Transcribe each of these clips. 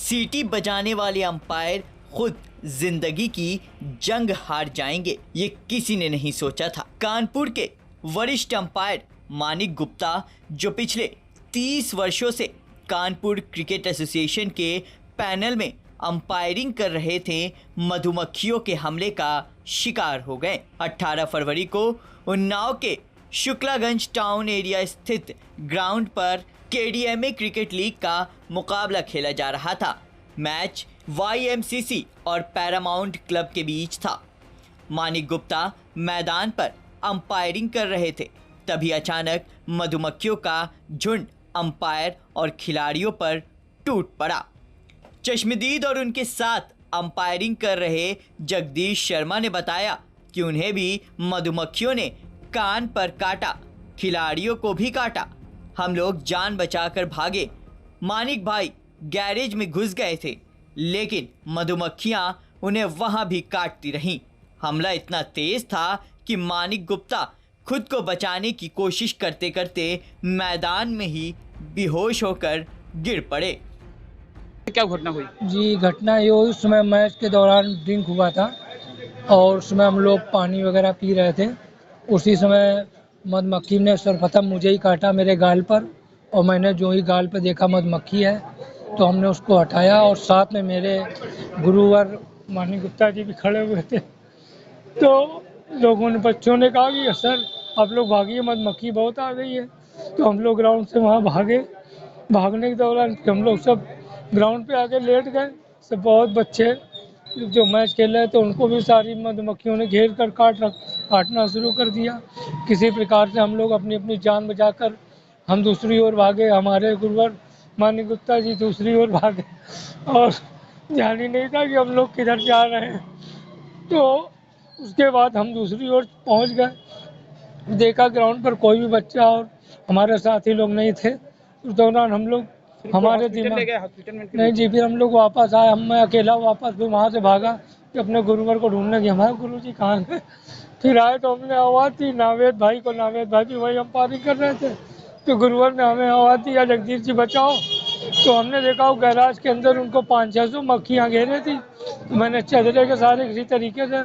सीटी बजाने वाले अंपायर खुद जिंदगी की जंग हार जाएंगे, ये किसी ने नहीं सोचा था। कानपुर के वरिष्ठ अंपायर मानिक गुप्ता, जो पिछले 30 वर्षों से कानपुर क्रिकेट एसोसिएशन के पैनल में अंपायरिंग कर रहे थे, मधुमक्खियों के हमले का शिकार हो गए। 18 फरवरी को उन्नाव के शुक्लागंज टाउन एरिया स्थित ग्राउंड पर केडीएमए क्रिकेट लीग का मुकाबला खेला जा रहा था। मैच वाईएमसीसी और पैरामाउंट क्लब के बीच था। मानिक गुप्ता मैदान पर अंपायरिंग कर रहे थे, तभी अचानक मधुमक्खियों का झुंड अंपायर और खिलाड़ियों पर टूट पड़ा। चश्मदीद और उनके साथ अंपायरिंग कर रहे जगदीश शर्मा ने बताया कि उन्हें भी मधुमक्खियों ने कान पर काटा, खिलाड़ियों को भी काटा। हम लोग जान बचाकर भागे। मानिक भाई गैरेज में घुस गए थे, लेकिन मधुमक्खियां उन्हें वहां भी काटती रहीं। हमला इतना तेज था कि मानिक गुप्ता खुद को बचाने की कोशिश करते करते मैदान में ही बेहोश होकर गिर पड़े। क्या घटना हुई? जी, घटना ये हुई, उस समय मैच के दौरान ड्रिंक हुआ था और उस समय हम लोग पानी वगैरह पी रहे थे। उसी समय मधुमक्खी ने सर्वप्रथम मुझे ही काटा मेरे गाल पर, और मैंने जो ही गाल पर देखा मधुमक्खी है तो हमने उसको हटाया, और साथ में मेरे गुरुवर मानिक गुप्ता जी भी खड़े हुए थे। तो लोगों ने, बच्चों ने कहा कि सर आप लोग भागिए, मधुमक्खी बहुत आ गई है। तो हम लोग ग्राउंड से वहाँ भागे। भागने के दौरान हम लोग सब ग्राउंड पे आके लेट गए। सब बहुत बच्चे जो मैच खेल रहे थे उनको भी सारी मधुमक्खियों ने घेर कर काटना शुरू कर दिया। किसी प्रकार से हम लोग अपनी अपनी जान बचाकर हम दूसरी ओर भागे। हमारे गुरुवर मानिक गुप्ता जी दूसरी ओर भागे और ध्यान ही नहीं था कि हम लोग किधर जा रहे हैं। तो उसके बाद हम दूसरी ओर पहुंच गए। देखा ग्राउंड पर कोई भी बच्चा और हमारे साथी लोग नहीं थे। उस दौरान हम लोग हमारे दिमाग नहीं जी, फिर हम लोग वापस आए। मैं अकेला वापस फिर वहाँ से भागा कि अपने गुरुवर को ढूंढने की, हमारे गुरु जी कहाँ गए। फिर आए तो हमने आवाज़ दी नावेद भाई को। नावेद भाई भी वही अंपायरिंग कर रहे थे। तो गुरुवर ने हमें आवाज़ दी, जगदीश जी बचाओ। तो हमने देखा वो गैराज के अंदर उनको 500-600 मक्खियाँ घेरे थी। तो मैंने चदरे के सारे किसी तरीके से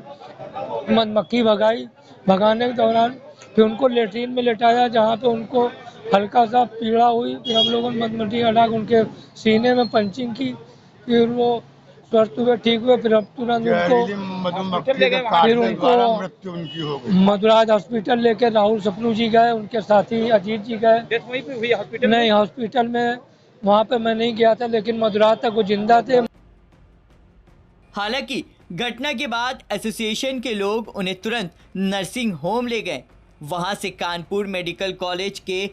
मधुमक्खी भगाई। भगाने के दौरान फिर उनको लेटरिन में लेटाया, जहाँ पे उनको हल्का सा पीड़ा हुई। फिर हम लोगों ने मधुमक्खी हटा के उनके सीने में पंचिंग की। फिर वो स्वस्थ हुए, ठीक हुए। फिर हम तुरंत उनको फिर उनको मृत्यु उनकी हो गई। मधुराज हॉस्पिटल लेके राहुल सपनू जी गए, उनके साथी अजीत जी गए। वहीं पे हुई हॉस्पिटल? नहीं, हॉस्पिटल में वहाँ पे मैं नहीं गया था, लेकिन मधुराज तक वो जिंदा थे। हालांकि घटना के बाद एसोसिएशन के लोग उन्हें तुरंत नर्सिंग होम ले गए। वहां से कानपुर मेडिकल कॉलेज के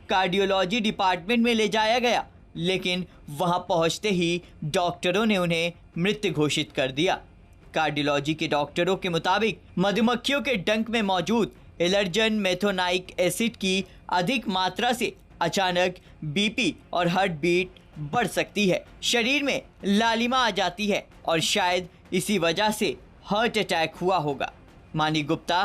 कार्डियोलॉजी डिपार्टमेंट में ले जाया गया, लेकिन वहां पहुंचते ही डॉक्टरों ने उन्हें मृत घोषित कर दिया। कार्डियोलॉजी के डॉक्टरों के मुताबिक मधुमक्खियों के डंक में मौजूद एलर्जन मेथोनाइक एसिड की अधिक मात्रा से अचानक बीपी और हार्ट बीट बढ़ सकती है, शरीर में लालिमा आ जाती है और शायद इसी वजह से हार्ट अटैक हुआ होगा। मानिक गुप्ता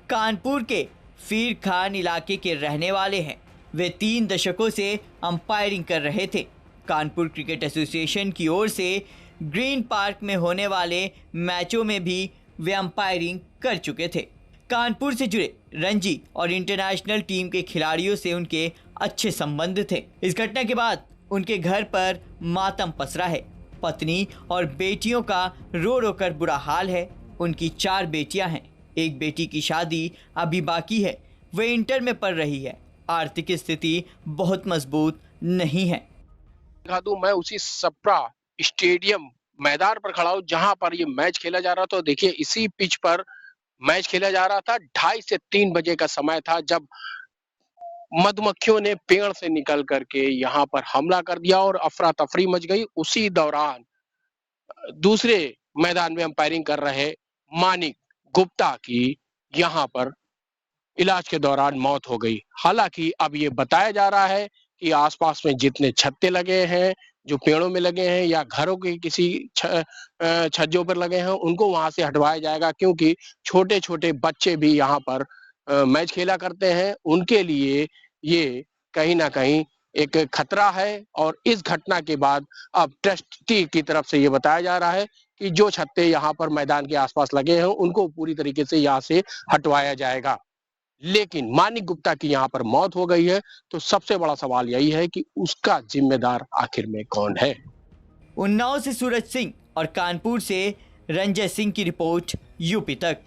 कानपुर के फीर खान इलाके के रहने वाले हैं। वे 3 दशकों से अंपायरिंग कर रहे थे। कानपुर क्रिकेट एसोसिएशन की ओर से ग्रीन पार्क में होने वाले मैचों में भी वे अंपायरिंग कर चुके थे। कानपुर से जुड़े रणजी और इंटरनेशनल टीम के खिलाड़ियों से उनके अच्छे संबंध थे। इस घटना के बाद उनके घर पर मातम पसरा है। पत्नी और बेटियों का रो रो कर बुरा हाल है। उनकी 4 बेटियां हैं। एक बेटी की शादी अभी बाकी है, वह इंटर में पढ़ रही है। आर्थिक स्थिति बहुत मजबूत नहीं है। दिखा दूं, मैं उसी सप्रा स्टेडियम मैदान पर खड़ा हूं जहां पर ये मैच खेला जा रहा था। देखिए इसी पिच पर मैच खेला जा रहा था। 2:30 से 3 बजे का समय था जब मधुमक्खियों ने पेड़ से निकल करके यहाँ पर हमला कर दिया और अफरा तफरी मच गई। उसी दौरान दूसरे मैदान में अंपायरिंग कर रहे मानिक गुप्ता की यहाँ पर इलाज के दौरान मौत हो गई। हालांकि अब ये बताया जा रहा है कि आसपास में जितने छत्ते लगे हैं, जो पेड़ों में लगे हैं या घरों के किसी छज्जों पर लगे हैं, उनको वहां से हटवाया जाएगा, क्योंकि छोटे छोटे बच्चे भी यहाँ पर मैच खेला करते हैं। उनके लिए ये कहीं ना कहीं एक खतरा है और इस घटना के बाद अब ट्रस्टी की तरफ से ये बताया जा रहा है कि जो छत्ते यहाँ पर मैदान के आसपास लगे हैं उनको पूरी तरीके से यहाँ से हटवाया जाएगा। लेकिन मानिक गुप्ता की यहाँ पर मौत हो गई है, तो सबसे बड़ा सवाल यही है कि उसका जिम्मेदार आखिर में कौन है। उन्नाव से सूरज सिंह और कानपुर से रंजय सिंह की रिपोर्ट, यूपी तक।